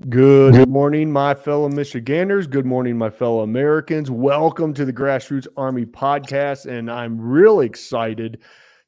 Good morning, my fellow Michiganders. Good morning, my fellow Americans. Welcome to the Grassroots Army podcast. And I'm really excited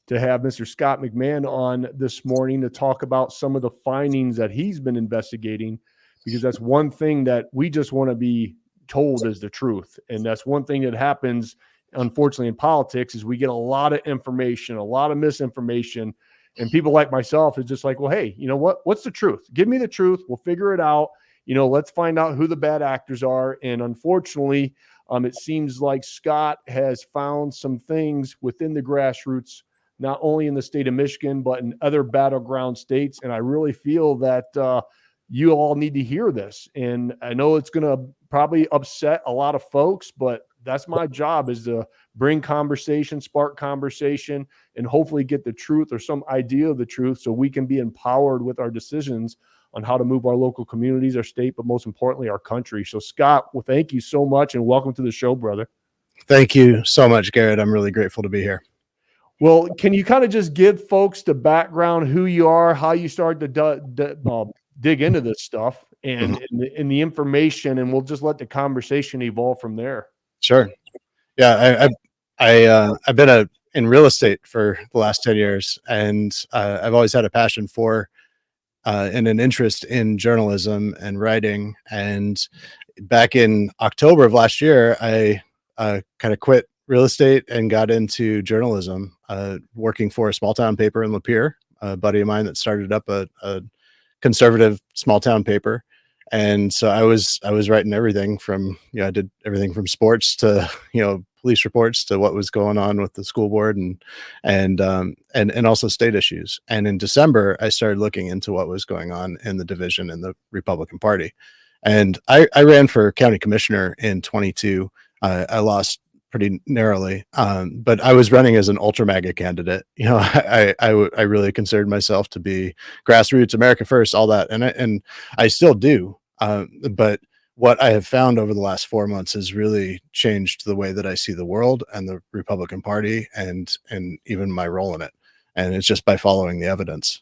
to have Mr. Scott McMahan on this morning to talk about some of the findings that he's been investigating, because that's one thing that we just want to be told is the truth. And that's one thing that happens, unfortunately, in politics is we get a lot of information, a lot of misinformation. And people like myself is just like, well, hey, you know what? What's the truth? Give me the truth. We'll figure it out. Let's find out who the bad actors are. And unfortunately, it seems like Scott has found some things within the grassroots, not only in the state of Michigan, but in other battleground states. And I really feel that you all need to hear this. And I know it's going to probably upset a lot of folks, but that's my job, is to bring conversation, spark conversation, and hopefully get the truth or some idea of the truth so we can be empowered with our decisions on how to move our local communities, our state, but most importantly, our country. So Scott, well, thank you so much and welcome to the show, brother. Thank you so much, Garrett. I'm really grateful to be here. Well, can you kind of just give folks the background, who you are, how you started to dig into this stuff and the information, and we'll just let the conversation evolve from there. Sure. Yeah, I've been in real estate for the last 10 years, and I've always had a passion for and an interest in journalism and writing. And back in October of last year, I kind of quit real estate and got into journalism, working for a small town paper in Lapeer, a buddy of mine that started up a conservative small town paper. And so I was writing everything from, I did everything from sports to, police reports to what was going on with the school board and also state issues. And in December, I started looking into what was going on in the division in the Republican Party. And I ran for county commissioner in 22. I lost pretty narrowly, but I was running as an ultra MAGA candidate. I really considered myself to be grassroots, America first, all that, and I still do. But what I have found over the last 4 months has really changed the way that I see the world and the Republican Party and even my role in it. And it's just by following the evidence.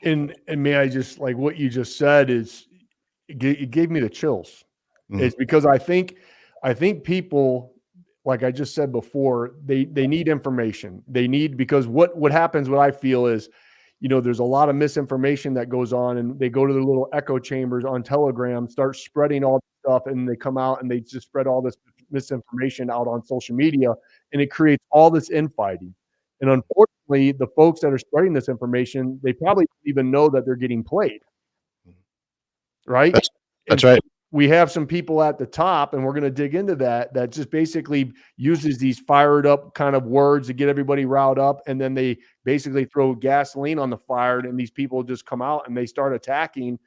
And may I just, like what you just said, it gave me the chills. It's because I think people, like I just said before, they need information. They need, because what happens, what I feel is, there's a lot of misinformation that goes on, and they go to their little echo chambers on Telegram, start spreading all this stuff, and they come out and they just spread all this misinformation out on social media, and it creates all this infighting. And unfortunately, the folks that are spreading this information, they probably don't even know that they're getting played. Right? That's right. We have some people at the top, and we're going to dig into that just basically uses these fired up kind of words to get everybody riled up. And then they basically throw gasoline on the fire, and these people just come out and they start attacking,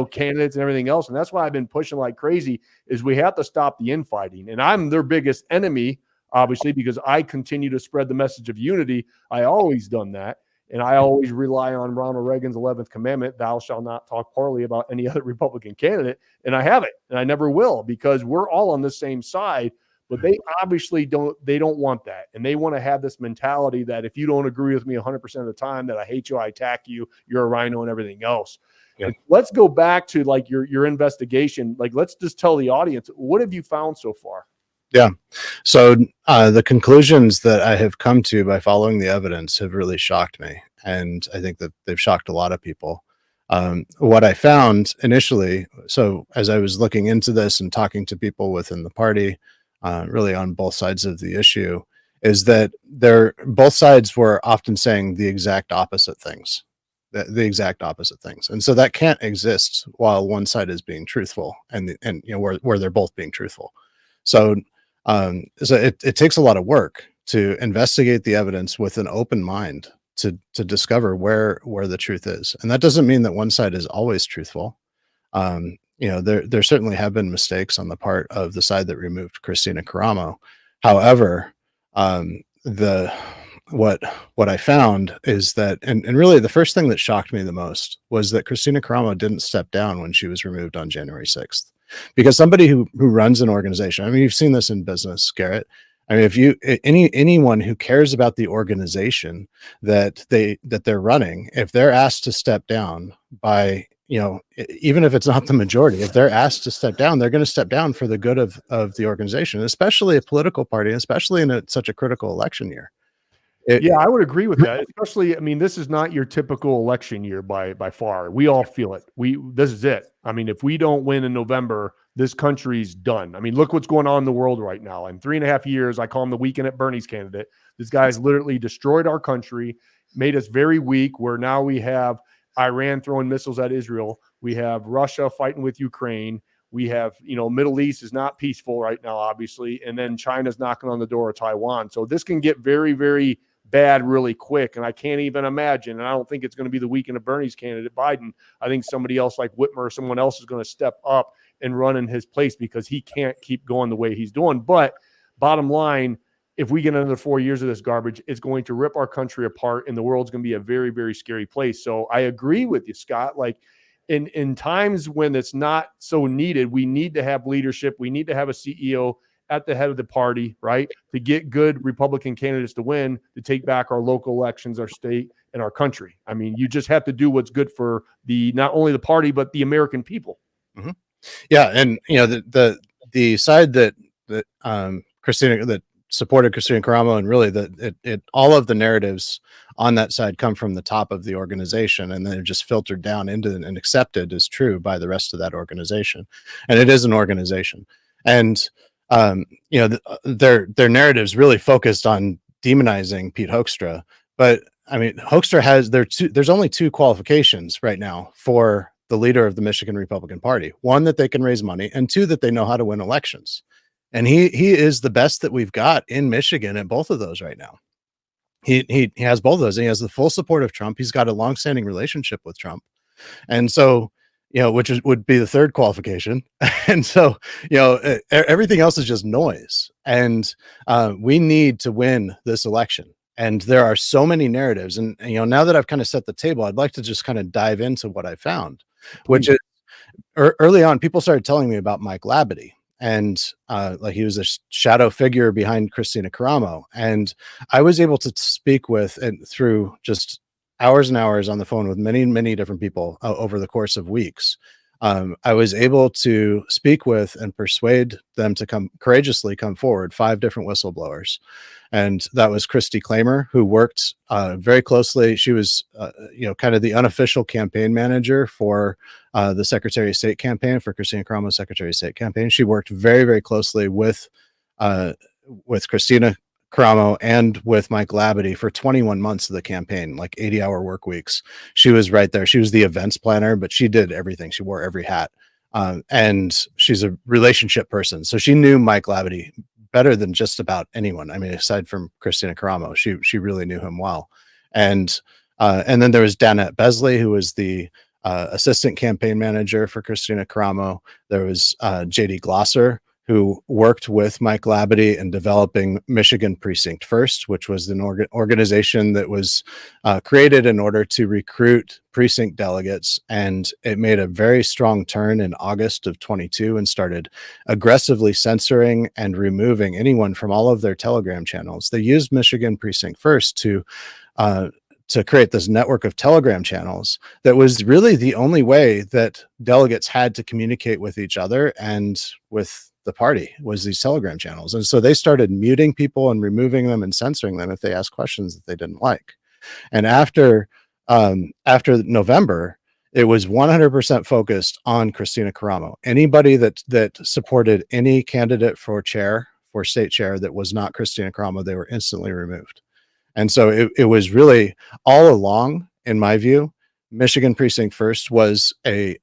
candidates and everything else. And that's why I've been pushing like crazy, is we have to stop the infighting. And I'm their biggest enemy, obviously, because I continue to spread the message of unity. I always done that. And I always rely on Ronald Reagan's 11th commandment, thou shalt not talk poorly about any other Republican candidate. And I have it, and I never will, because we're all on the same side. But they obviously don't want that. And they want to have this mentality that if you don't agree with me 100% of the time, that I hate you, I attack you, you're a rhino and everything else. Yeah. Let's go back to like your investigation. Like, let's just tell the audience, what have you found so far? Yeah. So the conclusions that I have come to by following the evidence have really shocked me. And I think that they've shocked a lot of people. What I found initially, so as I was looking into this and talking to people within the party, really on both sides of the issue, is that both sides were often saying the exact opposite things. The exact opposite things. And so that can't exist while one side is being truthful and where they're both being truthful. So it takes a lot of work to investigate the evidence with an open mind to discover where the truth is. And that doesn't mean that one side is always truthful. There certainly have been mistakes on the part of the side that removed Christina Caramo. However, what I found is that, and really the first thing that shocked me the most was that Christina Caramo didn't step down when she was removed on January 6th. Because somebody who runs an organization, I mean, you've seen this in business, Garrett. I mean, if anyone who cares about the organization that they're running, if they're asked to step down by even if it's not the majority, if they're asked to step down, they're going to step down for the good of the organization, especially a political party, especially in such a critical election year. Yeah, I would agree with that. Especially, I mean, this is not your typical election year by far. We all feel it. This is it. I mean, if we don't win in November, this country's done. I mean, look what's going on in the world right now. In 3.5 years, I call him the weekend at Bernie's candidate. This guy's literally destroyed our country, made us very weak. Where now we have Iran throwing missiles at Israel. We have Russia fighting with Ukraine. We have, Middle East is not peaceful right now, obviously. And then China's knocking on the door of Taiwan. So this can get very, very bad really quick. And I can't even imagine. And I don't think it's going to be the weekend of Bernie's candidate, Biden. I think somebody else like Whitmer or someone else is going to step up and run in his place because he can't keep going the way he's doing. But bottom line, if we get another 4 years of this garbage, it's going to rip our country apart and the world's going to be a very, very scary place. So I agree with you, Scott. Like in times when it's not so needed, we need to have leadership. We need to have a CEO at the head of the party, right? To get good Republican candidates to win, to take back our local elections, our state, and our country. I mean, you just have to do what's good for not only the party, but the American people. Mm-hmm. Yeah. And, the side that supported Christina Caramo, and really all of the narratives on that side come from the top of the organization, and they're just filtered down into and accepted as true by the rest of that organization. And it is an organization. And their narratives really focused on demonizing Pete Hoekstra, but I mean, Hoekstra there's only two qualifications right now for the leader of the Michigan Republican Party: one, that they can raise money, and two, that they know how to win elections. And he is the best that we've got in Michigan at both of those right now. He has both of those. He has the full support of Trump. He's got a longstanding relationship with Trump, and so, which would be the third qualification. And so, everything else is just noise. And we need to win this election. And there are so many narratives. And, now that I've kind of set the table, I'd like to just kind of dive into what I found, which is early on, people started telling me about Mike Labadie. And like he was a shadow figure behind Christina Caramo. And I was able to speak with, and through just hours and hours on the phone with many, many different people over the course of weeks. I was able to speak with and persuade them to courageously come forward, 5 different whistleblowers. And that was Christy Claimer, who worked very closely. She was, kind of the unofficial campaign manager for the Secretary of State campaign, for Christina Caramo's Secretary of State campaign. She worked very, very closely with Christina Caramo and with Mike Labadie for 21 months of the campaign, like 80-hour work weeks. She was right there. She was the events planner, but she did everything. She wore every hat. And she's a relationship person. So she knew Mike Labadie better than just about anyone. I mean, aside from Christina Caramo, she really knew him well. And then there was Danette Besley, who was the assistant campaign manager for Christina Caramo. There was JD Glosser, who worked with Mike Labadie in developing Michigan Precinct First, which was an organization that was created in order to recruit precinct delegates. And it made a very strong turn in August of 22 and started aggressively censoring and removing anyone from all of their Telegram channels. They used Michigan Precinct First to create this network of Telegram channels that was really the only way that delegates had to communicate with each other and with the party, was these Telegram channels. And so they started muting people and removing them and censoring them if they asked questions that they didn't like. And after November, it was 100% focused on Christina Caramo. Anybody that supported any candidate for state chair that was not Christina Caramo, they were instantly removed. And so it was really all along, in my view, Michigan Precinct First was a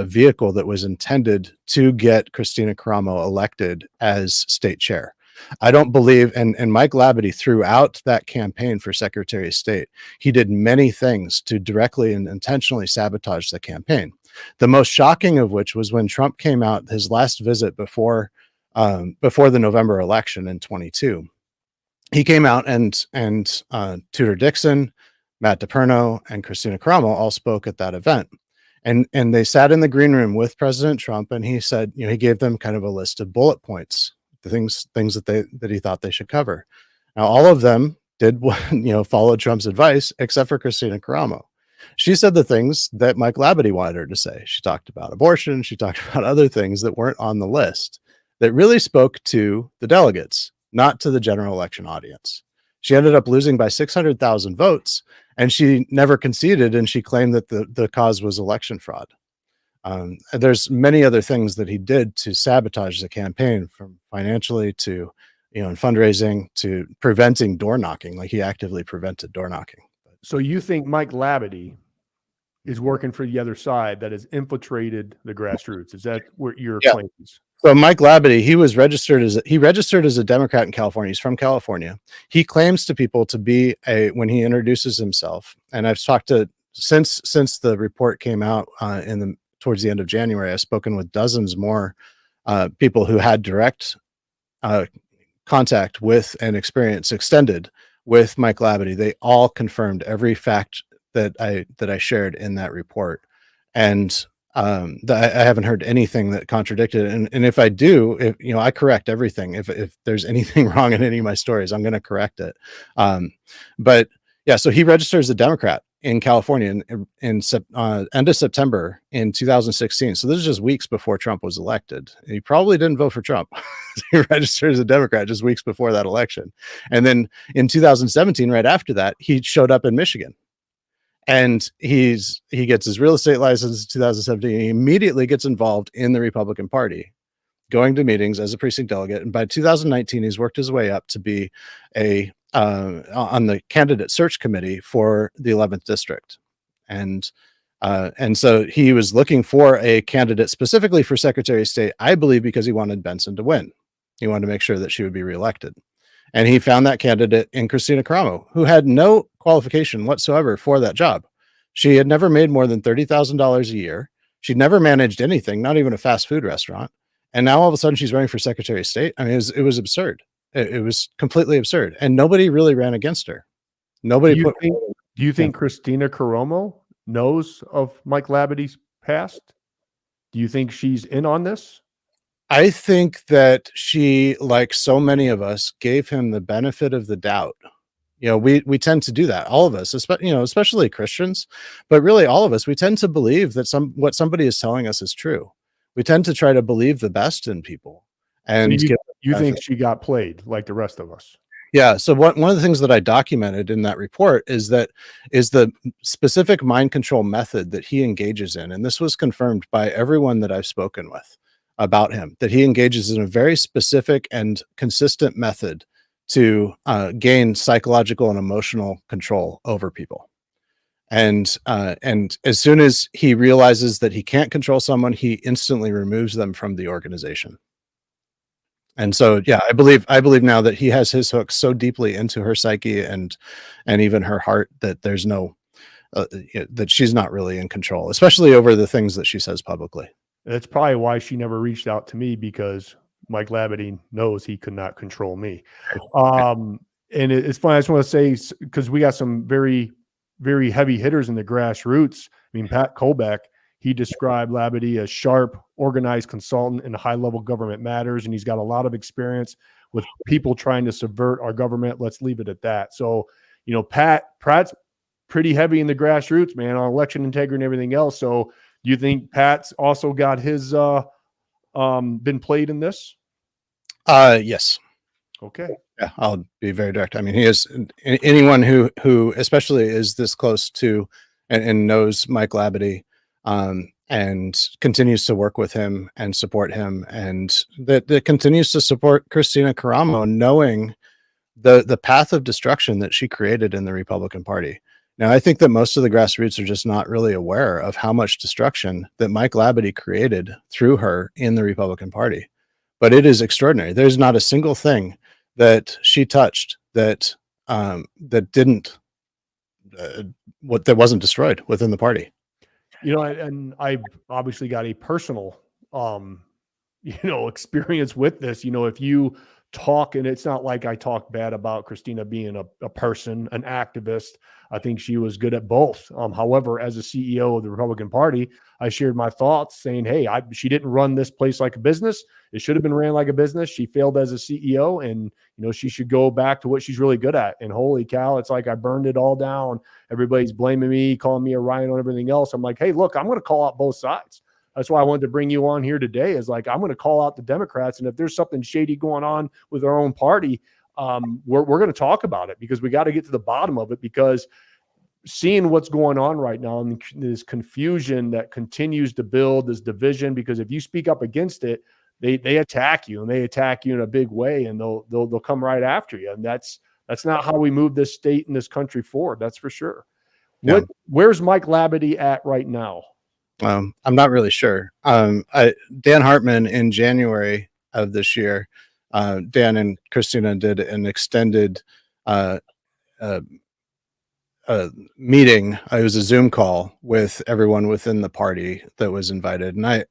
vehicle that was intended to get Christina Caramo elected as state chair. I don't believe, and Mike Labadie, throughout that campaign for Secretary of State, he did many things to directly and intentionally sabotage the campaign. The most shocking of which was when Trump came out, his last visit before the November election in 22. He came out and Tudor Dixon, Matt DePerno, and Christina Caramo all spoke at that event. And they sat in the green room with President Trump, and he said, he gave them kind of a list of bullet points, the things that he thought they should cover. Now, all of them did, follow Trump's advice, except for Christina Caramo. She said the things that Mike Labadie wanted her to say. She talked about abortion. She talked about other things that weren't on the list that really spoke to the delegates, not to the general election audience. She ended up losing by 600,000 votes, and she never conceded, and she claimed that the cause was election fraud. There's many other things that he did to sabotage the campaign, from financially to, in fundraising, to preventing door knocking. Like, he actively prevented door knocking. So you think Mike Labadie is working for the other side that has infiltrated the grassroots? Is that what your claim is? So Mike Labadie, he registered as a Democrat in California. He's from California. He claims to people to be when he introduces himself, and I've talked to since the report came out towards the end of January, I've spoken with dozens more people who had direct contact with and experience extended with Mike Labadie. They all confirmed every fact that I shared in that report, and I haven't heard anything that contradicted it. And if I do, I correct everything. If there's anything wrong in any of my stories, I'm going to correct it. But yeah, so he registered as a Democrat in California in end of September in 2016. So this is just weeks before Trump was elected. He probably didn't vote for Trump. He registered as a Democrat just weeks before that election. And then in 2017, right after that, he showed up in Michigan. And he gets his real estate license in 2017. He immediately gets involved in the Republican Party, going to meetings as a precinct delegate. And by 2019, he's worked his way up to be on the candidate search committee for the 11th district. And so he was looking for a candidate specifically for Secretary of State, I believe, because he wanted Benson to win. He wanted to make sure that she would be reelected. And he found that candidate in Christina Caramo, who had no qualification whatsoever for that job. She had never made more than $30,000 a year. She'd never managed anything, not even a fast food restaurant. And now all of a sudden she's running for Secretary of State. I mean, it was absurd. It was completely absurd. And nobody really ran against her. Nobody Do you think Christina Caramo knows of Mike Labadie's past? Do you think she's in on this? I think that she, like so many of us, gave him the benefit of the doubt. We tend to do that. All of us, especially Christians, but really all of us, we tend to believe that what somebody is telling us is true. We tend to try to believe the best in people. And you think she got played like the rest of us? Yeah. So one of the things that I documented in that report is the specific mind control method that he engages in. And this was confirmed by everyone that I've spoken with about him, that he engages in a very specific and consistent method to gain psychological and emotional control over people. And as soon as he realizes that he can't control someone, he instantly removes them from the organization. And so, yeah, I believe now that he has his hook so deeply into her psyche and even her heart that there's no that she's not really in control, especially over the things that she says publicly. That's probably why she never reached out to me, because Mike Labadie knows he could not control me. And it's funny. I just want to say, because we got some very, very heavy hitters in the grassroots. I mean, Pat Kolbeck, he described Labadie as sharp, organized consultant in high-level government matters, and he's got a lot of experience with people trying to subvert our government. Let's leave it at that. So, Pat's pretty heavy in the grassroots, man, on election integrity and everything else. So, do you think Pat's also got his been played in this? Yes. Okay. Yeah, I'll be very direct. I mean, he is anyone who especially is this close to and knows Mike Labadie, and continues to work with him and support him, and that continues to support Christina Caramo, knowing the path of destruction that she created in the Republican Party. Now, I think that most of the grassroots are just not really aware of how much destruction that Mike Labadie created through her in the Republican Party. But it is extraordinary. There's not a single thing that she touched that that wasn't destroyed within the party. And I've obviously got a personal experience with this. If you talk, and it's not like I talk bad about Christina being a person, an activist. I think she was good at both. However, as a CEO of the Republican Party, I shared my thoughts saying, hey, she didn't run this place like a business. It should have been ran like a business. She failed as a CEO, and she should go back to what she's really good at. And holy cow, it's like I burned it all down. Everybody's blaming me, calling me a Ryan on everything else. I'm like, hey, look, I'm going to call out both sides. That's why I wanted to bring you on here today, is like, I'm going to call out the Democrats. And if there's something shady going on with our own party, we're going to talk about it, because we got to get to the bottom of it, because seeing what's going on right now and this confusion that continues to build, this division, because if you speak up against it, they attack you, and they attack you in a big way, and they'll come right after you. And that's not how we move this state and this country forward. That's for sure. Yeah. Where's Mike Labadie at right now? I'm not really sure. Dan Hartman, in January of this year, Dan and Christina did an extended meeting. It was a Zoom call with everyone within the party that was invited. And I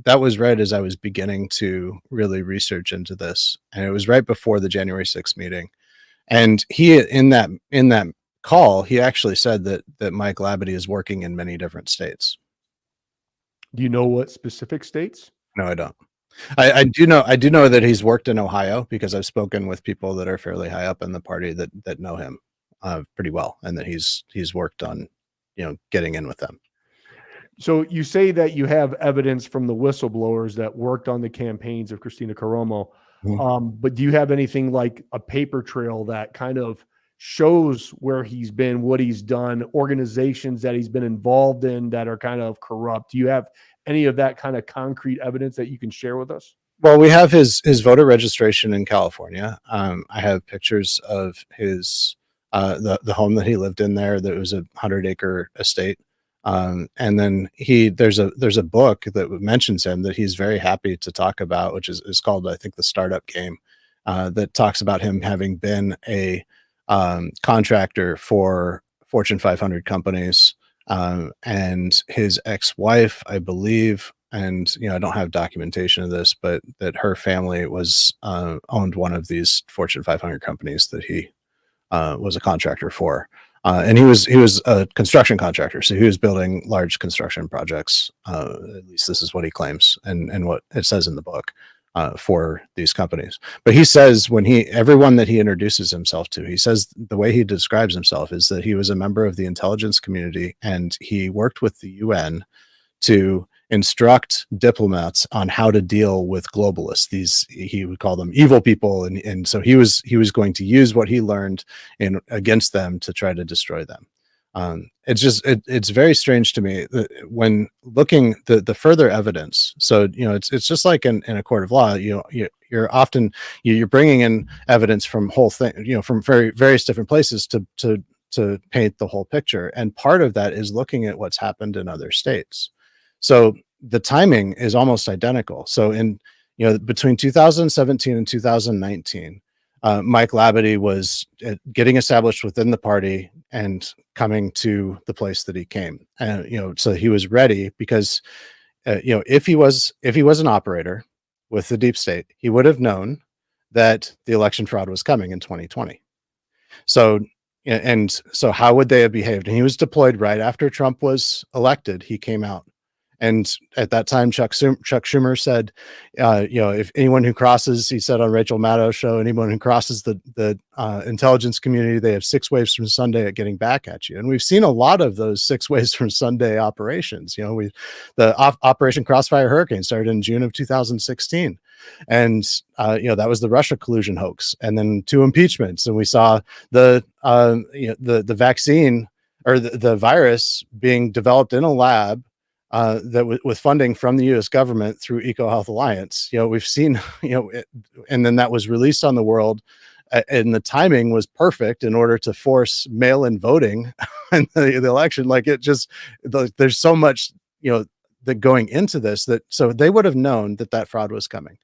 that was right as I was beginning to really research into this. And it was right before the January 6th meeting. And he, in that call, he actually said that Mike Labadie is working in many different states. Do you know what specific states? No, I don't. I do know that he's worked in Ohio, because I've spoken with people that are fairly high up in the party that know him pretty well, and that he's worked on, getting in with them. So you say that you have evidence from the whistleblowers that worked on the campaigns of Christina Caramo, but do you have anything like a paper trail that kind of shows where he's been, what he's done, organizations that he's been involved in that are kind of corrupt? Do you have any of that kind of concrete evidence that you can share with us? Well, we have his voter registration in California. I have pictures of his the home that he lived in there. That was a 100-acre estate. And then there's a book that mentions him that he's very happy to talk about, which is called, I think, The Startup Game, that talks about him having been a contractor for Fortune 500 companies, and his ex-wife, I believe, and I don't have documentation of this, but that her family was owned one of these Fortune 500 companies that he was a contractor for, and he was a construction contractor, so he was building large construction projects. At least this is what he claims, and what it says in the book. For these companies. But he says, everyone that he introduces himself to, he says the way he describes himself is that he was a member of the intelligence community, and he worked with the UN to instruct diplomats on how to deal with globalists. He would call them evil people. And so he was going to use what he learned against them to try to destroy them. It's very strange to me that when looking the further evidence. So, it's just like in a court of law, you're often, you're bringing in evidence from from various different places to paint the whole picture. And part of that is looking at what's happened in other states. So the timing is almost identical. So between 2017 and 2019, Mike Labadie was getting established within the party and coming to the place that he came. And, so he was ready because, if he was an operator with the deep state, he would have known that the election fraud was coming in 2020. So how would they have behaved? And he was deployed right after Trump was elected. He came out. And at that time, Chuck Schumer said, if anyone who crosses, he said on Rachel Maddow's show, anyone who crosses the intelligence community, they have 6 waves from Sunday at getting back at you. And we've seen a lot of those 6 waves from Sunday operations. Operation Crossfire Hurricane started in June of 2016. And, that was the Russia collusion hoax, and then 2 impeachments. And we saw the vaccine, or the virus, being developed in a lab, with funding from the U.S. government through EcoHealth Alliance. We've seen, and then that was released on the world, and the timing was perfect in order to force mail-in voting in the election. There's so much, that going into this, so they would have known that fraud was coming.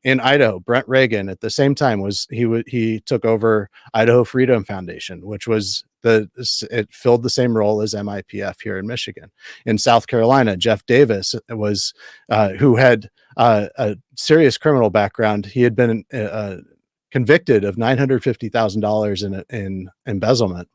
In Idaho, Brent Reagan at the same time he took over Idaho Freedom Foundation, which was it filled the same role as MIPF here in Michigan. In South Carolina, Jeff Davis was who had a serious criminal background. He had been convicted of $950,000 in embezzlement.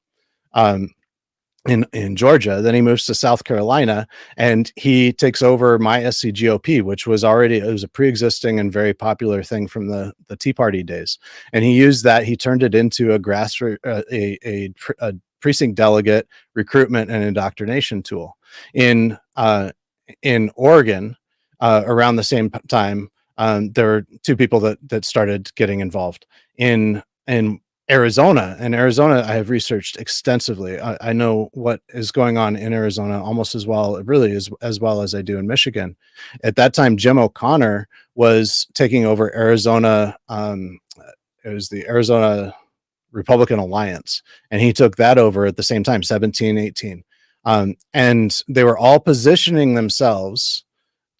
In Georgia. Then he moves to South Carolina and he takes over MySCGOP, which was a pre-existing and very popular thing from the Tea Party days. And he used that, he turned it into a grassroots, a precinct delegate recruitment and indoctrination tool. In Oregon, around the same time, there were two people that started getting involved. In Arizona, I have researched extensively. I know what is going on in Arizona almost as well, really as well as I do in Michigan. At that time, Jim O'Connor was taking over Arizona. It was the Arizona Republican Alliance, and he took that over at the same time, 17, 18. And they were all positioning themselves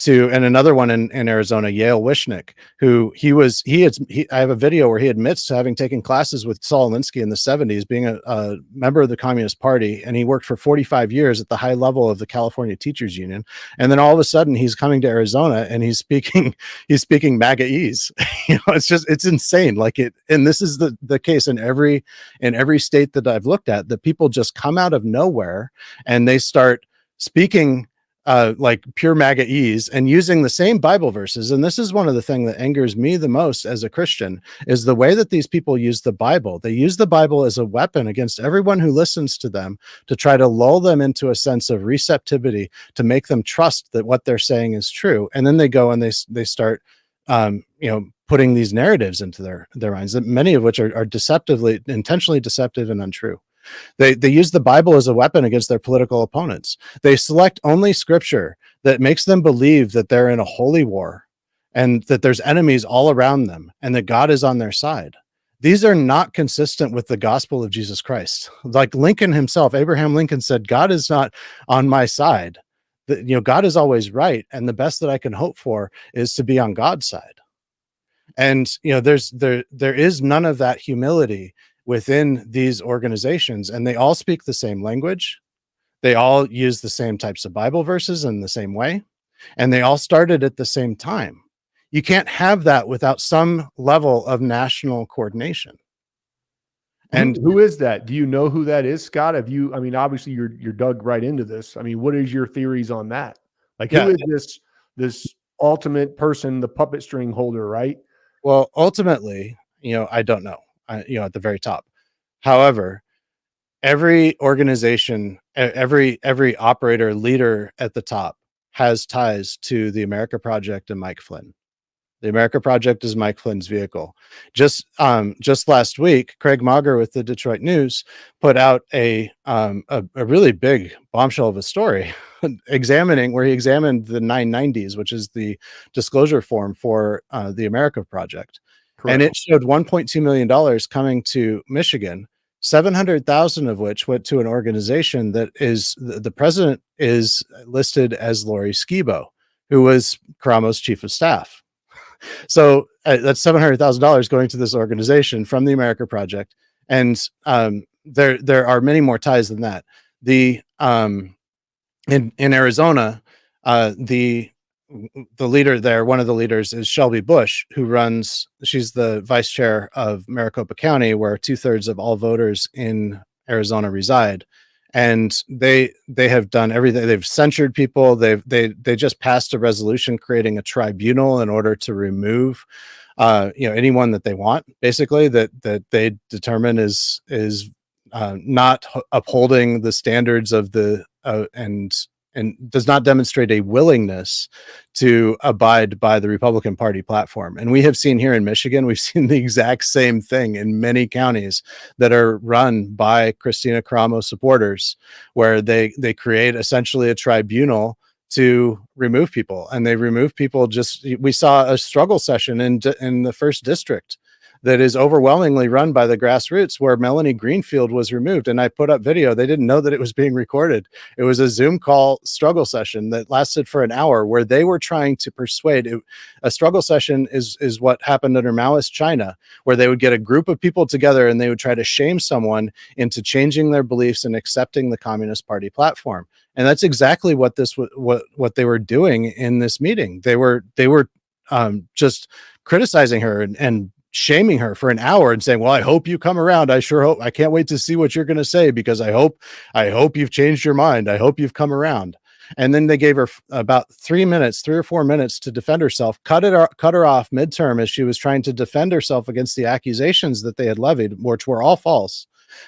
to, and another one in Arizona, Yale Wishnick, who I have a video where he admits to having taken classes with Saul Alinsky in the 70s, being a member of the Communist Party, and he worked for 45 years at the high level of the California Teachers Union. And then all of a sudden he's coming to Arizona and he's speaking MAGAese. It's insane. And this is the case in every state that I've looked at, that people just come out of nowhere and they start speaking like pure MAGAese and using the same Bible verses. And this is one of the things that angers me the most as a Christian, is the way that these people use the Bible. They use the Bible as a weapon against everyone who listens to them, to try to lull them into a sense of receptivity, to make them trust that what they're saying is true. And then they go and they start, putting these narratives into their minds, that many of which are intentionally deceptive and untrue. They use the Bible as a weapon against their political opponents. They select only scripture that makes them believe that they're in a holy war and that there's enemies all around them and that God is on their side. These are not consistent with the gospel of Jesus Christ. Like Lincoln himself, Abraham Lincoln said, God is not on my side. God is always right. And the best that I can hope for is to be on God's side. And, there is none of that humility within these organizations, and they all speak the same language. They all use the same types of Bible verses in the same way, and they all started at the same time. You can't have that without some level of national coordination. And who is that? Do you know who that is, Scott? Obviously you're dug right into this. What is your theories on that? Who is this ultimate person, the puppet string holder, right? Well, ultimately, I don't know. At the very top. However, every organization, every operator, leader at the top has ties to the America Project and Mike Flynn. The America Project is Mike Flynn's vehicle. Just last week, Craig Mauger with the Detroit News put out a really big bombshell of a story where he examined the 990s, which is the disclosure form for the America Project. Correct. And it showed $1.2 million coming to Michigan, 700,000 of which went to an organization that is, the president is listed as Lori Skibo, who was Karamo's chief of staff. So that's $700,000 going to this organization from the America Project. And there are many more ties than that. In Arizona, the leader there, one of the leaders, is Shelby Bush, she's the vice chair of Maricopa County, where 2/3 of all voters in Arizona reside. And they have done everything. They've censured people. They just passed a resolution creating a tribunal in order to remove anyone that they want, basically, that they determine is not upholding the standards of the and does not demonstrate a willingness to abide by the Republican Party platform. And we have seen here in Michigan, we've seen the exact same thing in many counties that are run by Christina Karamo supporters, where they create essentially a tribunal to remove people. And they remove people. We saw a struggle session in the 1st district that is overwhelmingly run by the Grassroots, where Melanie Greenfield was removed. And I put up video. They didn't know that it was being recorded. It was a Zoom call struggle session that lasted for an hour, where they were trying to persuade. A struggle session is what happened under Maoist China, where they would get a group of people together and they would try to shame someone into changing their beliefs and accepting the Communist Party platform. And that's exactly what they were doing in this meeting. They were just criticizing her and shaming her for an hour and saying, well, I hope you come around. I sure hope. I can't wait to see what you're going to say, because I hope you've changed your mind. I hope you've come around. And then they gave her about 3 or 4 minutes to defend herself, cut her off midterm as she was trying to defend herself against the accusations that they had levied, which were all false.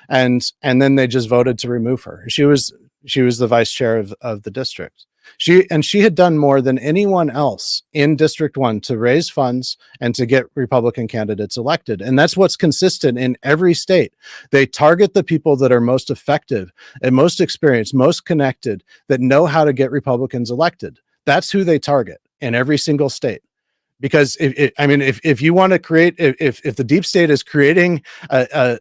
And then they just voted to remove her. She was the vice chair of the district. She had done more than anyone else in District 1 to raise funds and to get Republican candidates elected. And that's what's consistent in every state. They target the people that are most effective and most experienced, most connected, that know how to get Republicans elected. That's who they target in every single state. Because if you want to create, if the deep state is creating an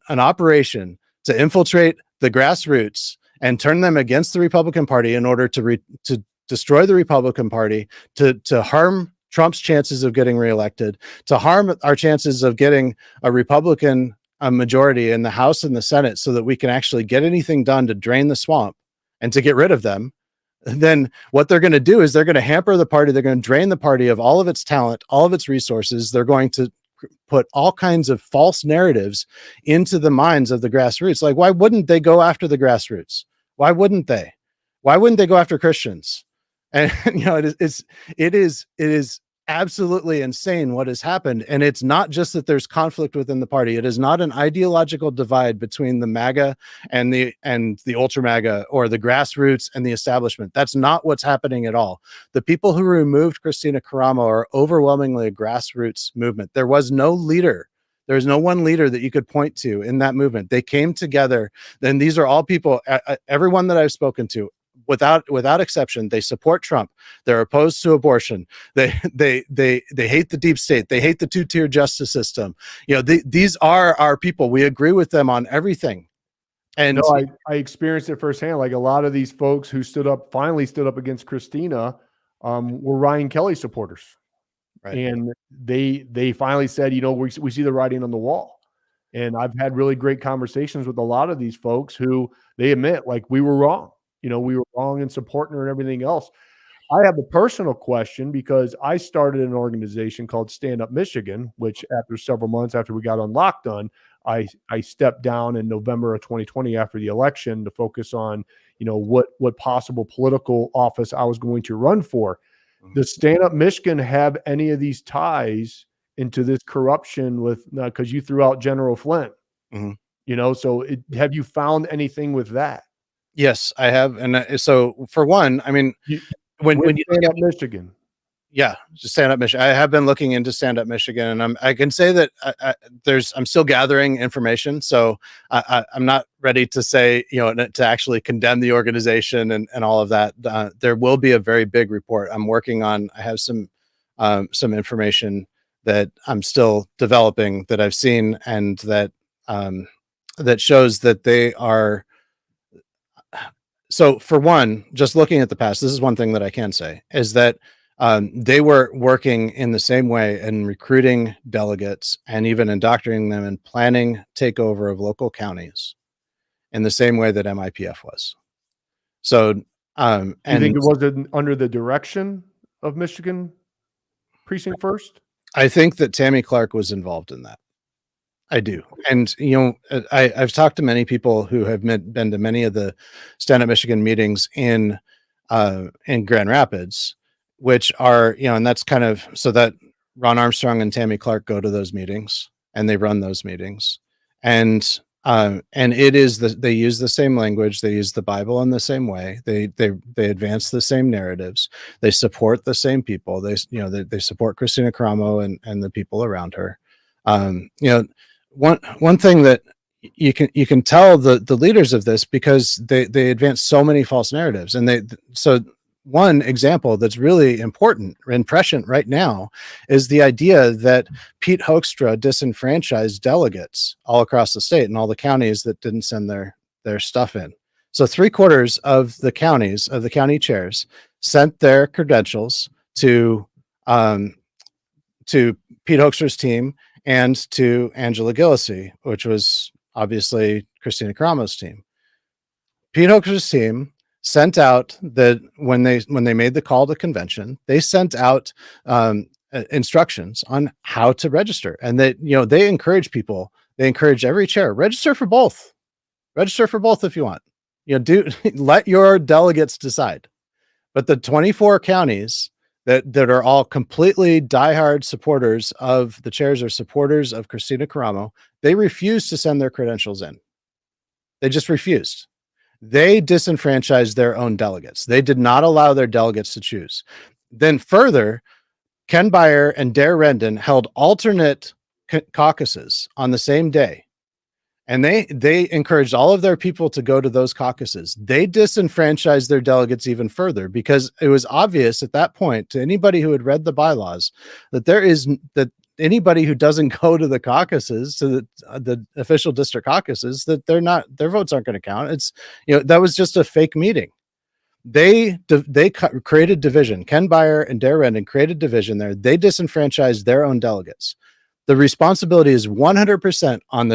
operation to infiltrate the grassroots and turn them against the Republican Party in order to destroy the Republican Party, to harm Trump's chances of getting reelected, to harm our chances of getting a Republican majority in the House and the Senate, so that we can actually get anything done to drain the swamp and to get rid of them, then what they're going to do is they're going to hamper the party. They're going to drain the party of all of its talent, all of its resources. They're going to put all kinds of false narratives into the minds of the grassroots. Like, why wouldn't they go after the grassroots? Why wouldn't they? Why wouldn't they go after Christians? And it is absolutely insane what has happened. And it's not just that there's conflict within the party. It is not an ideological divide between the MAGA and the ultra MAGA, or the grassroots and the establishment. That's not what's happening at all. The people who removed Christina Karamo are overwhelmingly a grassroots movement. There was no leader. There's no one leader that you could point to in that movement. They came together. Then these are all people, everyone that I've spoken to, without exception, they support Trump. They're opposed to abortion. They hate the deep state. They hate the two-tier justice system. These are our people. We agree with them on everything. And no, I experienced it firsthand. Like, a lot of these folks who finally stood up against Christina, were Ryan Kelly supporters. Right. And they finally said, we see the writing on the wall. And I've had really great conversations with a lot of these folks who they admit, like, we were wrong. We were wrong in supporting her and everything else. I have a personal question, because I started an organization called Stand Up Michigan, which after several months after we got unlocked on, I stepped down in November of 2020 after the election to focus on, what possible political office I was going to run for. Does Stand Up Michigan have any of these ties into this corruption with, because you threw out General Flynn, so have you found anything with that? Yes, I have. And so for one, I mean, when you Stand Up Michigan, yeah, just Stand Up Michigan. I have been looking into Stand Up Michigan, and I can say that I'm still gathering information. So I'm not ready to say, to actually condemn the organization and all of that. There will be a very big report I'm working on. I have some information that I'm still developing that I've seen, and that shows that they are. So for one, just looking at the past, this is one thing that I can say, is that they were working in the same way and recruiting delegates and even indoctrinating them and planning takeover of local counties in the same way that MIPF was. So, and you think it was under the direction of Michigan Precinct First? I think that Tammy Clark was involved in that. I do. And, I've talked to many people who have been to many of the Stand Up Michigan meetings in Grand Rapids, which are, and that's kind of, so that Ron Armstrong and Tammy Clark go to those meetings and they run those meetings. And it is they use the same language. They use the Bible in the same way. They advance the same narratives. They support the same people. They support Christina Karamo and the people around her. One thing that you can tell the leaders of this, because they advance so many false narratives, and so one example that's really important and prescient right now is the idea that Pete Hoekstra disenfranchised delegates all across the state and all the counties that didn't send their stuff in. So 3/4 of the counties, of the county chairs, sent their credentials to Pete Hoekstra's team and to Angela Gillespie, which was obviously Christina Karamo's team. Pete Hoekstra's team sent out when they made the call to convention, they sent out instructions on how to register, and that, they encourage people. They encourage every chair, register for both if you want, let your delegates decide. But the 24 counties that are all completely diehard supporters of the chairs, or supporters of Christina Caramo, they refused to send their credentials in. They just refused. They disenfranchised their own delegates. They did not allow their delegates to choose. Then further, Ken Byer and Dare Rendon held alternate caucuses on the same day. And they encouraged all of their people to go to those caucuses. They disenfranchised their delegates even further, because it was obvious at that point to anybody who had read the bylaws that anybody who doesn't go to the caucuses, to the official district caucuses, that their votes aren't going to count. It's, that was just a fake meeting. They created division. Ken Byer and Dare Rendon created division there. They disenfranchised their own delegates. The responsibility is 100% on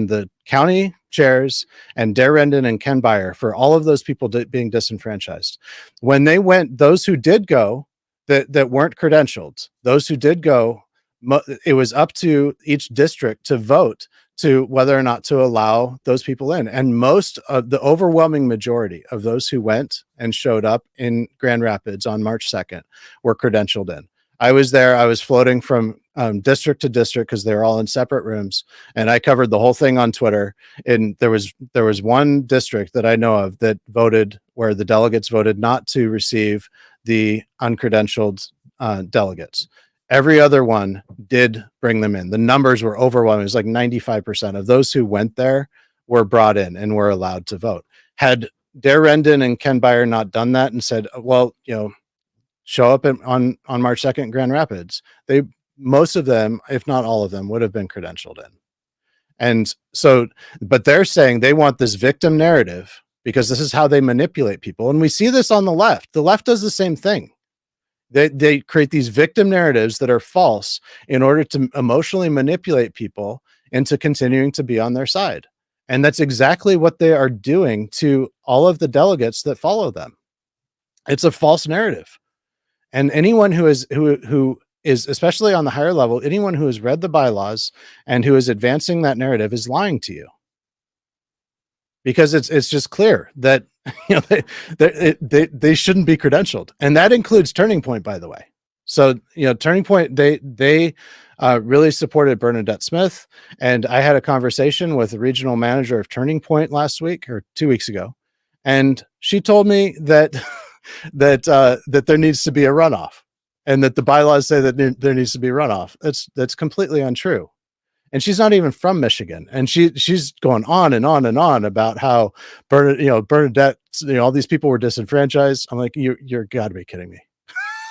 the county chairs and Dare Rendon and Ken Byer for all of those people being disenfranchised. When they went, those who did go that weren't credentialed, those who did go, it was up to each district to vote to whether or not to allow those people in. And most of the overwhelming majority of those who went and showed up in Grand Rapids on March 2nd were credentialed in. I was there. I was floating from district to district, because they're all in separate rooms, and I covered the whole thing on Twitter. And there was one district that I know of that voted, where the delegates voted not to receive the uncredentialed delegates. Every other one did bring them in. The numbers were overwhelming. It was like 95% of those who went there were brought in and were allowed to vote. Had Dare Rendon and Ken Byer not done that and said, well, show up on March 2nd in Grand Rapids, most of them, if not all of them, would have been credentialed in. And so, but they're saying they want this victim narrative, because this is how they manipulate people. And we see this on the left. The left does the same thing. They create these victim narratives that are false in order to emotionally manipulate people into continuing to be on their side. And that's exactly what they are doing to all of the delegates that follow them. It's a false narrative. And anyone who is especially on the higher level, anyone who has read the bylaws and who is advancing that narrative is lying to you. Because it's just clear that they shouldn't be credentialed, and that includes Turning Point, by the way. So Turning Point, they really supported Bernadette Smith, and I had a conversation with the regional manager of Turning Point last week or 2 weeks ago, and she told me that that there needs to be a runoff, and that the bylaws say that there needs to be a runoff. That's completely untrue. And she's not even from Michigan, and she's going on and on and on about how Bernadette, all these people were disenfranchised. I'm like, you're got to be kidding me.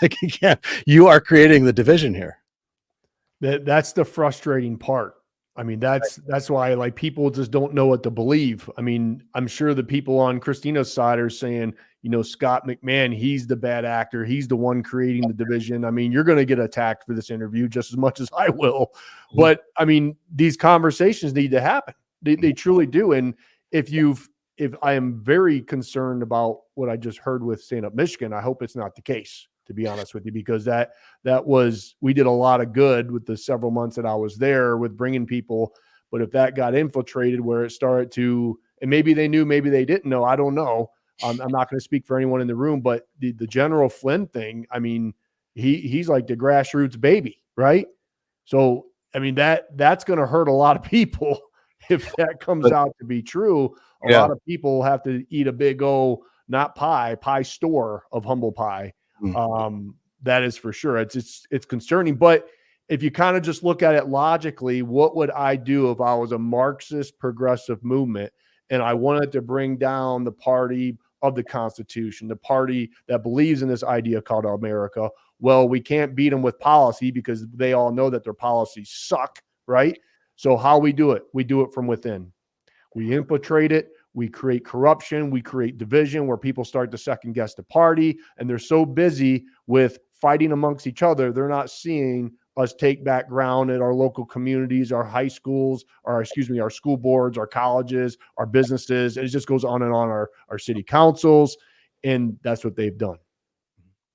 Like, you can't. You are creating the division here. That's the frustrating part. I mean, that's why, like, people just don't know what to believe. I mean, I'm sure the people on Christina's side are saying, Scott McMahan, he's the bad actor. He's the one creating the division. I mean, you're going to get attacked for this interview just as much as I will. But I mean, these conversations need to happen. They truly do. And if I am very concerned about what I just heard with Stand Up Michigan, I hope it's not the case, to be honest with you, because we did a lot of good with the several months that I was there with bringing people. But if that got infiltrated where it started to, and maybe they knew, maybe they didn't know, I don't know. I'm not going to speak for anyone in the room, but the General Flynn thing, I mean, he's like the grassroots baby, right? So, I mean, that's going to hurt a lot of people if that comes out to be true. A lot of people have to eat a big not pie store of humble pie. That is for sure. It's concerning. But if you kind of just look at it logically, what would I do if I was a Marxist progressive movement and I wanted to bring down the party of the Constitution, the party that believes in this idea called America? Well, we can't beat them with policy because they all know that their policies suck, right? So how we do it? We do it from within. We infiltrate it. We create corruption. We create division where people start to second guess the party. And they're so busy with fighting amongst each other, they're not seeing us take back ground at our local communities, our high schools, our school boards, our colleges, our businesses. And it just goes on and on, our city councils. And that's what they've done.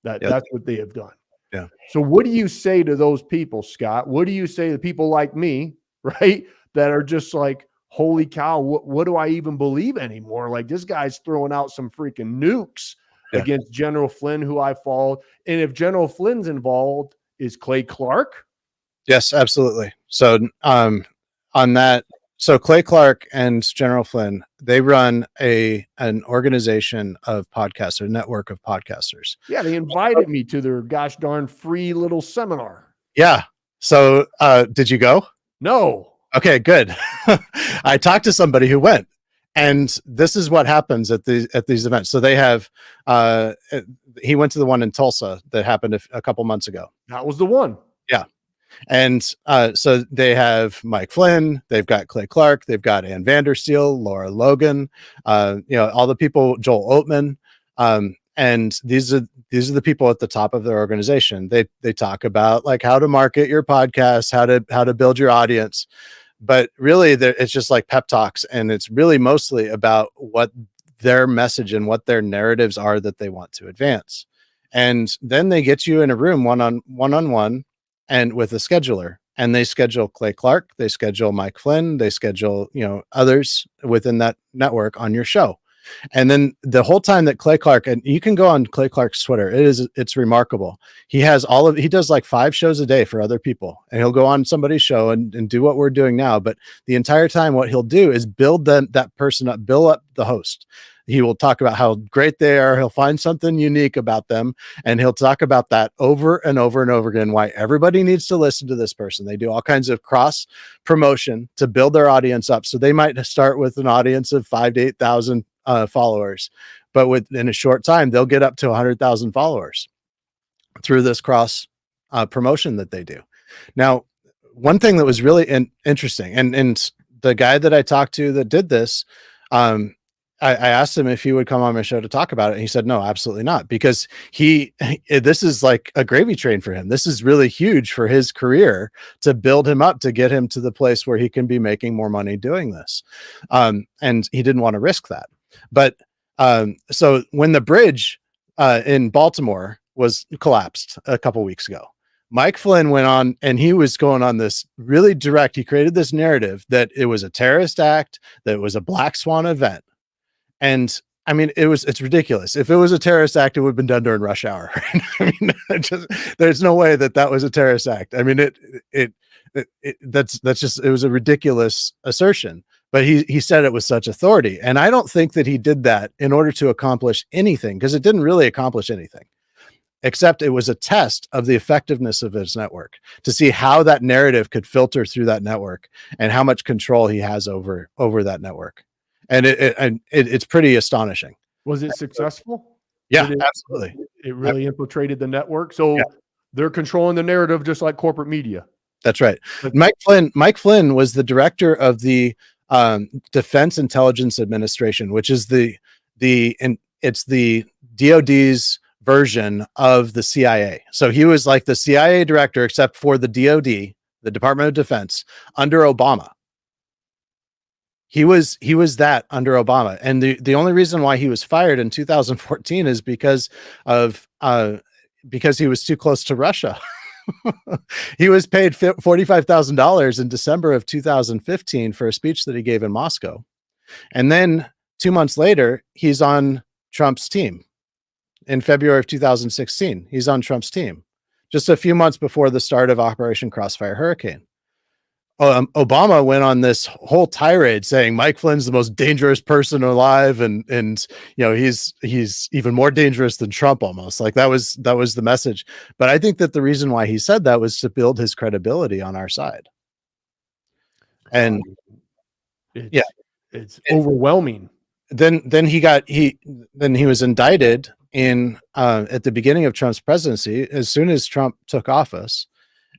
That's what they have done. Yeah. So what do you say to those people, Scott? What do you say to people like me, right, that are just like, holy cow, what do I even believe anymore? Like, this guy's throwing out some freaking nukes against General Flynn, who I followed. And if General Flynn's involved, is Clay Clark? Yes, absolutely. So on that, so Clay Clark and General Flynn, they run an organization of podcasters, a network of podcasters. Yeah, they invited me to their gosh darn free little seminar. Yeah. So did you go? No. Okay, good. I talked to somebody who went, and this is what happens at these events. So they have he went to the one in Tulsa that happened a couple months ago. That was the one. Yeah. And so they have Mike Flynn, they've got Clay Clark, they've got Ann Vandersteel, Laura Logan, all the people, Joel Oatman. And these are the people at the top of their organization. They talk about like how to market your podcast, how to build your audience. But really it's just like pep talks, and it's really mostly about what their message and what their narratives are that they want to advance. And then they get you in a room one-on-one and with a scheduler, and they schedule Clay Clark, they schedule Mike Flynn, they schedule, others within that network on your show. And then the whole time that Clay Clark, and you can go on Clay Clark's Twitter, it's remarkable. He does like 5 shows a day for other people, and he'll go on somebody's show and do what we're doing now. But the entire time, what he'll do is build that person up, build up the host. He will talk about how great they are. He'll find something unique about them, and he'll talk about that over and over and over again, why everybody needs to listen to this person. They do all kinds of cross promotion to build their audience up. So they might start with an audience of 5,000 to 8,000 followers, but within a short time, they'll get up to 100,000 followers through this cross promotion that they do. Now, one thing that was really interesting, and the guy that I talked to that did this, I asked him if he would come on my show to talk about it. And he said, no, absolutely not. Because this is like a gravy train for him. This is really huge for his career to build him up, to get him to the place where he can be making more money doing this. And he didn't want to risk that. But so when the bridge in Baltimore was collapsed a couple weeks ago, Mike Flynn went on, and he was going on this really direct. He created this narrative that it was a terrorist act, that it was a black swan event. And I mean, it's ridiculous. If it was a terrorist act, it would have been done during rush hour. I mean, there's no way that was a terrorist act. I mean, it was a ridiculous assertion, but he said it with such authority. And I don't think that he did that in order to accomplish anything, because it didn't really accomplish anything, except it was a test of the effectiveness of his network, to see how that narrative could filter through that network and how much control he has over that network. And it's pretty astonishing. Was it successful? Yeah, absolutely. It really infiltrated the network. So they're controlling the narrative just like corporate media. That's right. Mike Flynn was the director of the Defense Intelligence Administration, which is it's the DoD's version of the CIA. So he was like the CIA director, except for the DoD, the Department of Defense, under Obama. He was that under Obama. And the only reason why he was fired in 2014 is because he was too close to Russia. He was paid $45,000 in December of 2015 for a speech that he gave in Moscow. And then 2 months later, he's on Trump's team. In February of 2016, he's on Trump's team, just a few months before the start of Operation Crossfire Hurricane. Obama went on this whole tirade saying Mike Flynn's the most dangerous person alive, and he's even more dangerous than Trump, almost. Like that was the message. But I think that the reason why he said that was to build his credibility on our side. And it's overwhelming. Then he was indicted in at the beginning of Trump's presidency, as soon as Trump took office,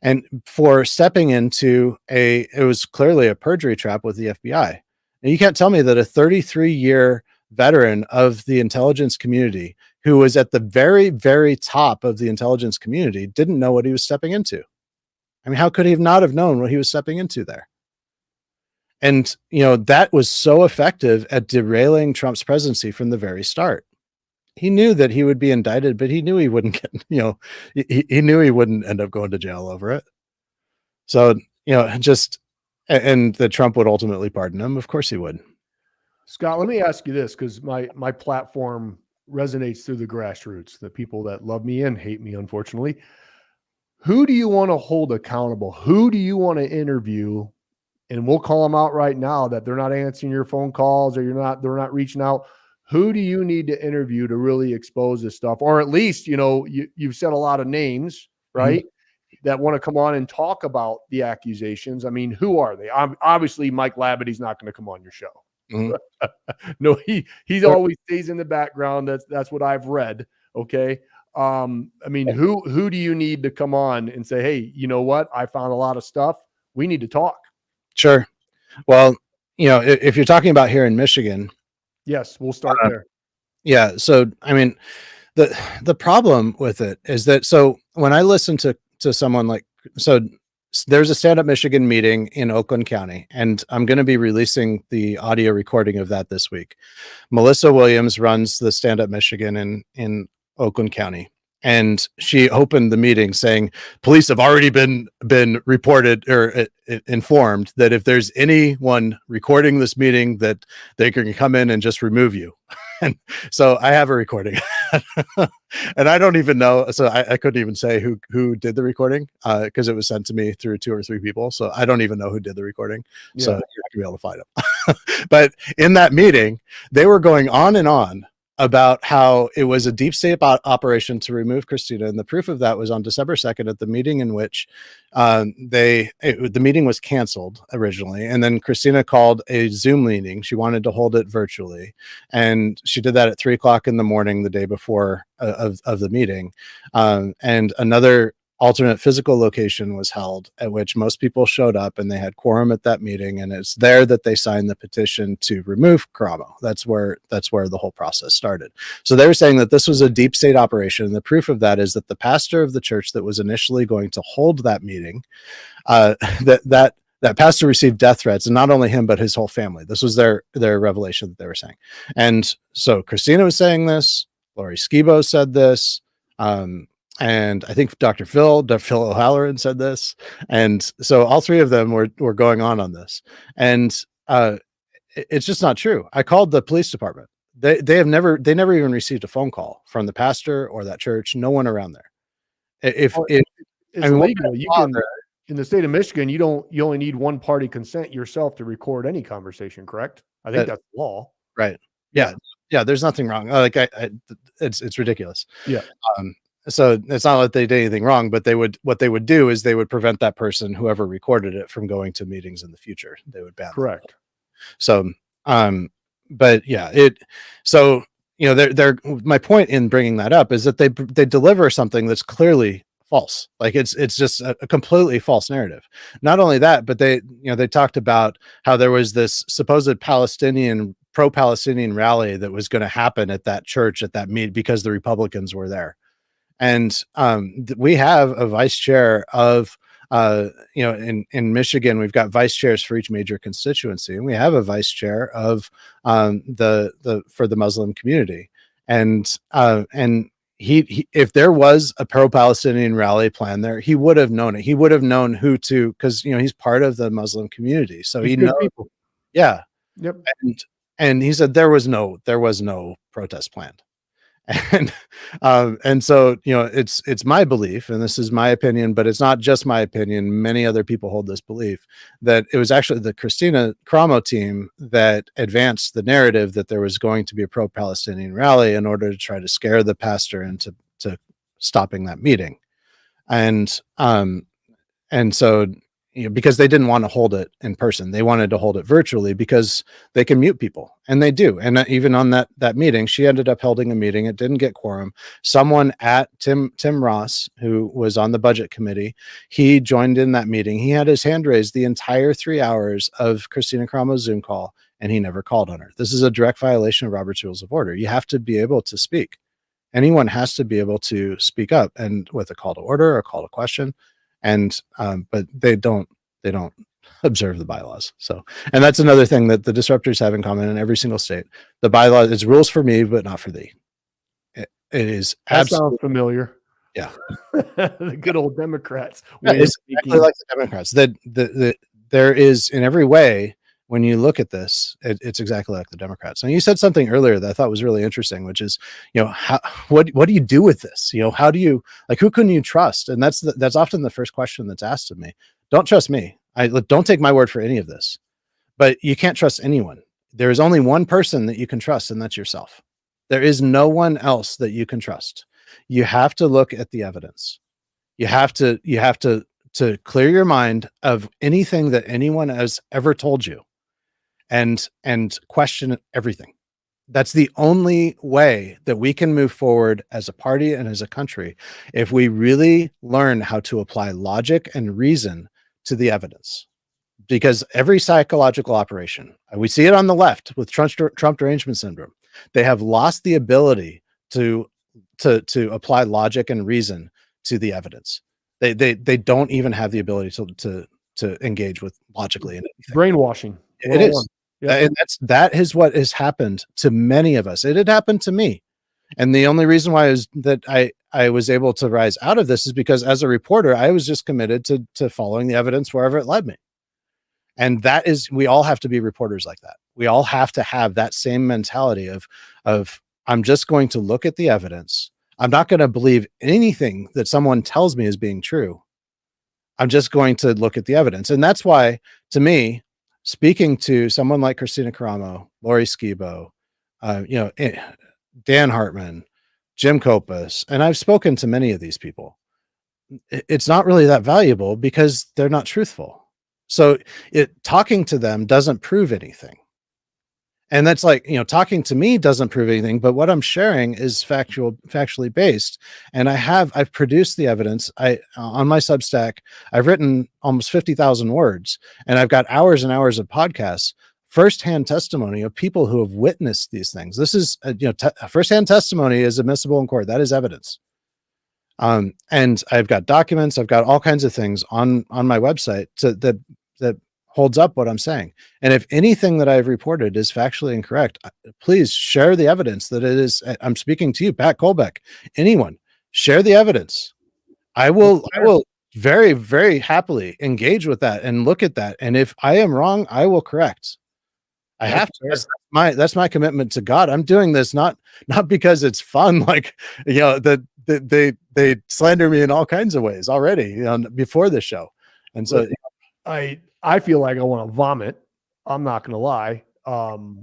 and for stepping into it was clearly a perjury trap with the FBI. And you can't tell me that a 33-year veteran of the intelligence community, who was at the very, very top of the intelligence community, didn't know what he was stepping into. I mean, how could he not have known what he was stepping into there? And, that was so effective at derailing Trump's presidency from the very start. he knew that he would be indicted, but he knew he wouldn't get, he knew he wouldn't end up going to jail over it. So, and that Trump would ultimately pardon him. Of course he would. Scott, let me ask you this, because my platform resonates through the grassroots, the people that love me and hate me, unfortunately. Who do you want to hold accountable? Who do you want to interview? And we'll call them out right now that they're not answering your phone calls or they're not reaching out. Who do you need to interview to really expose this stuff? Or at least, you've said a lot of names, right? Mm-hmm. That want to come on and talk about the accusations. I mean, who are they? Obviously, Mike Labity's not going to come on your show. Mm-hmm. No, he always stays in the background. That's what I've read. Okay. I mean, who do you need to come on and say, hey, you know what? I found a lot of stuff. We need to talk. Sure. Well, if you're talking about here in Michigan. Yes, we'll start there. Yeah. So, I mean, the problem with it is that, so when I listen to someone there's a Stand Up Michigan meeting in Oakland County, and I'm going to be releasing the audio recording of that this week. Melissa Williams runs the Stand Up Michigan in Oakland County. And she opened the meeting saying, police have already been reported or informed that if there's anyone recording this meeting, that they can come in and just remove you. And so I have a recording and I don't even know. So I couldn't even say who did the recording because it was sent to me through 2 or 3 people. So I don't even know who did the recording. Yeah. So you're not gonna be able to find them. But in that meeting, they were going on and on about how it was a deep state operation to remove Christina. And the proof of that was on December 2nd at the meeting in which the meeting was canceled originally. And then Christina called a Zoom meeting. She wanted to hold it virtually. And she did that at 3:00 in the morning, the day before of the meeting. And another alternate physical location was held at which most people showed up, and they had quorum at that meeting. And it's there that they signed the petition to remove Karamo. That's where the whole process started. So they were saying that this was a deep state operation. And the proof of that is that the pastor of the church that was initially going to hold that meeting, that pastor received death threats, and not only him, but his whole family. This was their revelation that they were saying. And so Christina was saying this, Lori Skibo said this, and I think Dr. Phil O'Halloran said this. And so all 3 of them were going on this. And it's just not true. I called the police department. They never even received a phone call from the pastor or that church. No one around there. It's legal. You can, in the state of Michigan, you only need one party consent yourself to record any conversation, correct? I think that's the law. Right. Yeah. Yeah. There's nothing wrong. It's ridiculous. Yeah. So it's not that they did anything wrong, but what they would do is they would prevent that person, whoever recorded it, from going to meetings in the future. They would ban. Correct. Them. So, but yeah, my point in bringing that up is that they deliver something that's clearly false. Like it's just a completely false narrative. Not only that, but they talked about how there was this supposed pro-Palestinian rally that was going to happen at that church at that meet because the Republicans were there. And we have a vice chair of, in Michigan, we've got vice chairs for each major constituency, and we have a vice chair of for the Muslim community. And he if there was a pro-Palestinian rally plan there, he would have known it. He would have known who to, because he's part of the Muslim community, so he knows people. Yeah. Yep. And he said there was no protest planned. And so it's my belief, and this is my opinion, but it's not just my opinion. Many other people hold this belief, that it was actually the Christina Karamo team that advanced the narrative that there was going to be a pro-Palestinian rally in order to try to scare the pastor into stopping that meeting. And so because they didn't want to hold it in person, they wanted to hold it virtually because they can mute people, and they do. And even on that meeting, she ended up holding a meeting. It didn't get quorum. Someone at Tim Ross, who was on the budget committee, he joined in that meeting. He had his hand raised the entire 3 hours of Christina Karamo's Zoom call, and he never called on her. This is a direct violation of Robert's Rules of Order. You have to be able to speak. Anyone has to be able to speak up, and with a call to order or a call to question. And but they don't observe the bylaws. So, and that's another thing that the disruptors have in common in every single state. The bylaw is rules for me, but not for thee. It is That absolutely, sounds familiar. yeah. The good old Democrats Yeah, way of it's exactly thinking. like the Democrats. There is, in every way, when you look at this, it's exactly like the Democrats. And you said something earlier that I thought was really interesting, which is, what do you do with this? How do you, like, who can you trust? And that's often the first question that's asked of me. Don't trust me. Don't take my word for any of this. But you can't trust anyone. There is only one person that you can trust, and that's yourself. There is no one else that you can trust. You have to look at the evidence. You have to clear your mind of anything that anyone has ever told you, and question everything. That's the only way that we can move forward as a party and as a country, if we really learn how to apply logic and reason to the evidence. Because every psychological operation, we see it on the left with Trump derangement syndrome, they have lost the ability to apply logic and reason to the evidence. They don't even have the ability to engage with logically in anything. Brainwashing. It is. Yep. And that is what has happened to many of us. It had happened to me. And the only reason why is that I was able to rise out of this is because, as a reporter, I was just committed to following the evidence wherever it led me. And that is, we all have to be reporters like that. We all have to have that same mentality of I'm just going to look at the evidence. I'm not going to believe anything that someone tells me is being true. I'm just going to look at the evidence. And that's why, to me, speaking to someone like Christina Caramo, Lori Skibo, Dan Hartman, Jim Copas, and I've spoken to many of these people, it's not really that valuable because they're not truthful. So talking to them doesn't prove anything. And that's like, talking to me doesn't prove anything, but what I'm sharing is factually based. And I've produced the evidence. On my Substack, I've written almost 50,000 words, and I've got hours and hours of podcasts, firsthand testimony of people who have witnessed these things. This is, firsthand testimony is admissible in court. That is evidence. And I've got documents, I've got all kinds of things on my website that holds up what I'm saying. And if anything that I've reported is factually incorrect, please share the evidence that it is. I'm speaking to you, Pat Colbeck, anyone, share the evidence. I will very, very happily engage with that and look at that. And if I am wrong, I will correct. I have to. That's my commitment to God. I'm doing this not because it's fun, like, that they slander me in all kinds of ways already, before the show. And so I feel like I want to vomit. I'm not going to lie,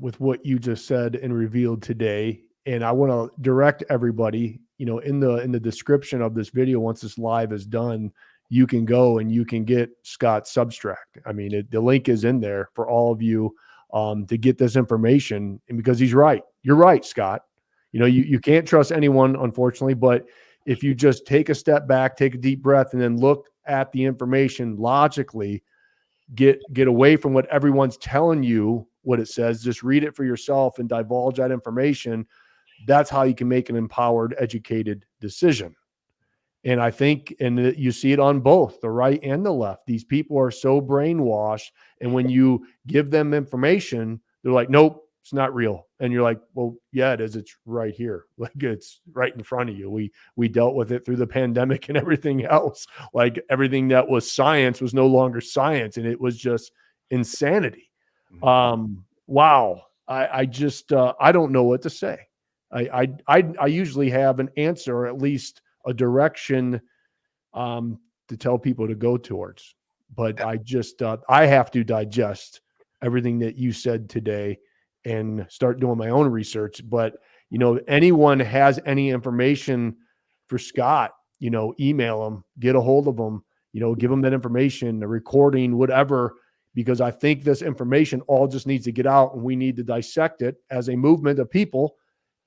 with what you just said and revealed today. And I want to direct everybody, in the description of this video, once this live is done, you can go and you can get Scott's Substack. I mean, the link is in there for all of you to get this information. And because he's right, you're right, Scott. You can't trust anyone, unfortunately, but if you just take a step back, take a deep breath, and then look at the information logically, get away from what everyone's telling you what it says, just read it for yourself and divulge that information. That's how you can make an empowered, educated decision. And I think, and you see it on both the right and the left, these people are so brainwashed. And when you give them information, they're like, nope, it's not real. And you're like, well, yeah, it is. It's right here. Like, it's right in front of you. We dealt with it through the pandemic and everything else. Like, everything that was science was no longer science. And it was just insanity. Wow. I just, I don't know what to say. I usually have an answer, or at least a direction to tell people to go towards. But I just, I have to digest everything that you said today and start doing my own research. But, anyone has any information for Scott, email him, get a hold of him, give him that information, the recording, whatever, because I think this information all just needs to get out, and we need to dissect it as a movement of people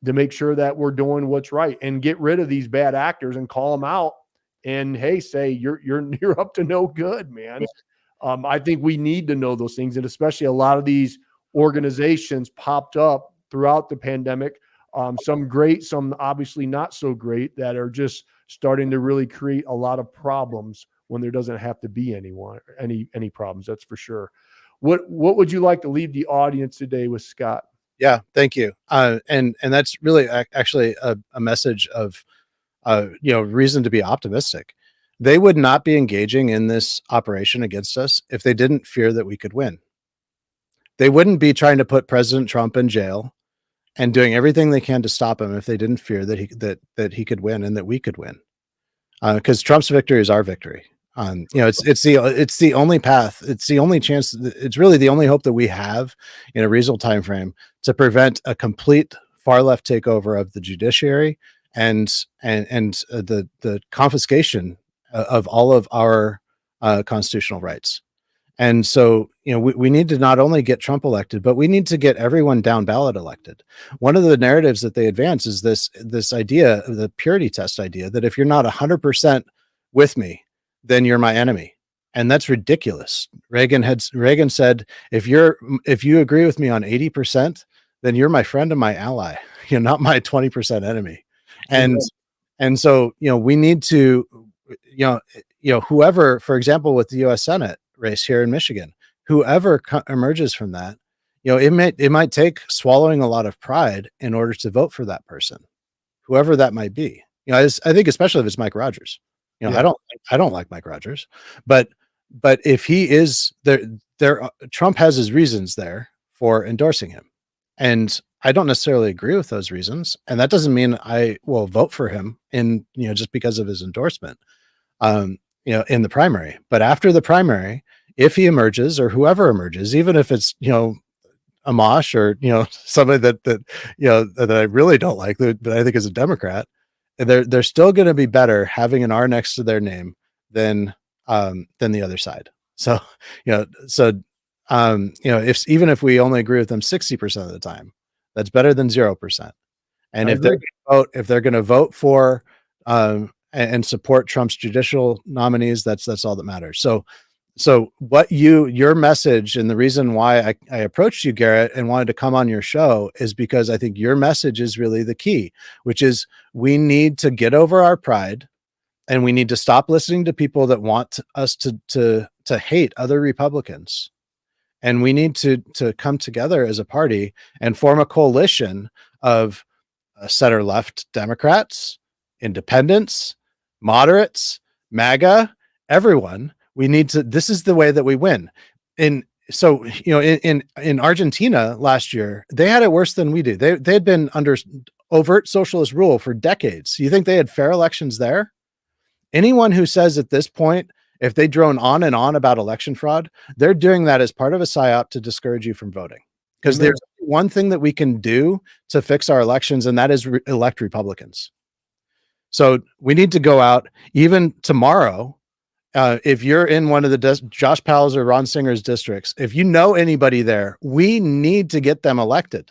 to make sure that we're doing what's right and get rid of these bad actors and call them out and, hey, say you're up to no good, man. I think we need to know those things. And especially a lot of these organizations popped up throughout the pandemic. Some great, some obviously not so great, that are just starting to really create a lot of problems when there doesn't have to be any problems. That's for sure. What would you like to leave the audience today with, Scott? Yeah, thank you. And that's really actually a message of reason to be optimistic. They would not be engaging in this operation against us if they didn't fear that we could win. They wouldn't be trying to put President Trump in jail and doing everything they can to stop him if they didn't fear that he could win and that we could win. Because Trump's victory is our victory. It's the only path. It's the only chance. It's really the only hope that we have in a reasonable time frame to prevent a complete far left takeover of the judiciary and the confiscation of all of our constitutional rights. And so, we need to not only get Trump elected, but we need to get everyone down ballot elected. One of the narratives that they advance is this idea, the purity test idea, that if you're not 100% with me, then you're my enemy. And that's ridiculous. Reagan said, if you agree with me on 80%, then you're my friend and my ally. You're not my 20% enemy. And so, we need to, whoever, for example, with the US Senate race here in Michigan, whoever emerges from that, it might take swallowing a lot of pride in order to vote for that person, whoever that might be. I think especially if it's Mike Rogers. I don't like Mike Rogers, but if he is there, Trump has his reasons there for endorsing him, and I don't necessarily agree with those reasons, and that doesn't mean I will vote for him just because of his endorsement. In the primary, but after the primary, if he emerges or whoever emerges, even if it's, Amash or, somebody that I really don't like, that I think is a Democrat, they're still going to be better having an R next to their name than the other side. So, even if we only agree with them 60% of the time, that's better than 0%. And if they're going to vote for, and support Trump's judicial nominees, that's all that matters. So what your message, and the reason why I approached you, Garrett, and wanted to come on your show, is because I think your message is really the key, which is we need to get over our pride, and we need to stop listening to people that want us to hate other Republicans. And we need to come together as a party and form a coalition of center left Democrats, independents, moderates, MAGA, everyone. We need to, this is the way that we win. In Argentina last year, they had it worse than we do. They had been under overt socialist rule for decades. You think they had fair elections there? Anyone who says at this point, if they drone on and on about election fraud, they're doing that as part of a psyop to discourage you from voting. Because there's one thing that we can do to fix our elections, and that is elect Republicans. So we need to go out even tomorrow. If you're in one of the Josh Powell's or Ron Singer's districts, if you know anybody there, we need to get them elected.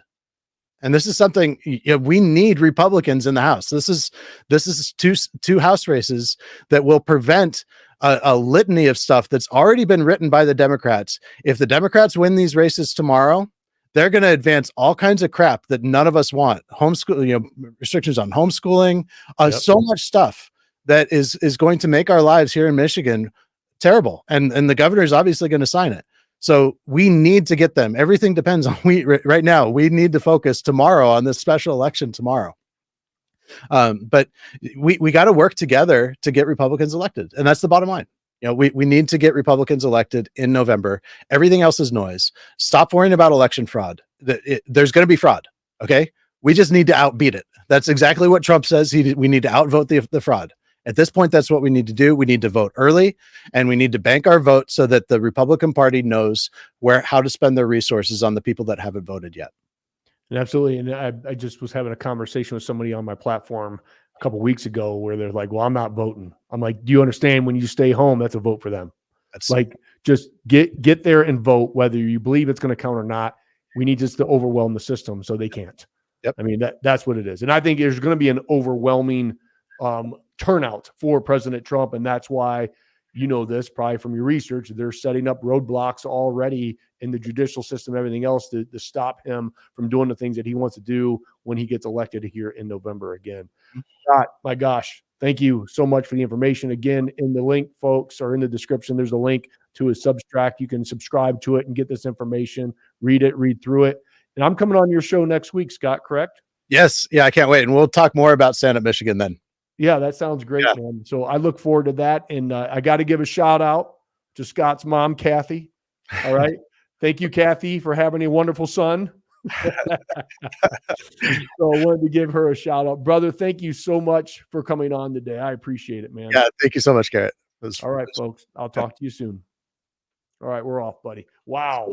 And this is something we need Republicans in the House. This is two House races that will prevent a litany of stuff that's already been written by the Democrats. If the Democrats win these races tomorrow, they're going to advance all kinds of crap that none of us want. Homeschool, restrictions on homeschooling, so much stuff that is going to make our lives here in Michigan terrible. And the governor is obviously going to sign it. So we need to get them. Everything depends on right now. We need to focus tomorrow on this special election tomorrow. But we got to work together to get Republicans elected. And that's the bottom line. We need to get Republicans elected in November. Everything else is noise. Stop worrying about election fraud. There's going to be fraud. Okay. We just need to outbeat it. That's exactly what Trump says. We need to outvote the fraud. At this point, that's what we need to do. We need to vote early, and we need to bank our vote so that the Republican Party knows how to spend their resources on the people that haven't voted yet. And absolutely. And I just was having a conversation with somebody on my platform a couple of weeks ago where they're like, well, I'm not voting. I'm like, do you understand when you stay home, that's a vote for them. That's like, just get there and vote, whether you believe it's going to count or not. We need just to overwhelm the system so they can't. Yep. I mean, that's what it is. And I think there's going to be an overwhelming turnout for President Trump. And that's why, this probably from your research, they're setting up roadblocks already in the judicial system, everything else to stop him from doing the things that he wants to do when he gets elected here in November again. Scott, my gosh, thank you so much for the information. Again, in the link, folks, or in the description, there's a link to his Substack. You can subscribe to it and get this information, read through it. And I'm coming on your show next week, Scott, correct? Yes. Yeah, I can't wait. And we'll talk more about stand-up Michigan then. Yeah, that sounds great, Yeah. man. So I look forward to that. And I got to give a shout out to Scott's mom, Kathy. All right. Thank you, Kathy, for having a wonderful son. So I wanted to give her a shout out. Brother, thank you so much for coming on today. I appreciate it, man. Yeah, thank you so much, Garrett. All right, folks. I'll talk to you soon. All right, we're off, buddy. Wow.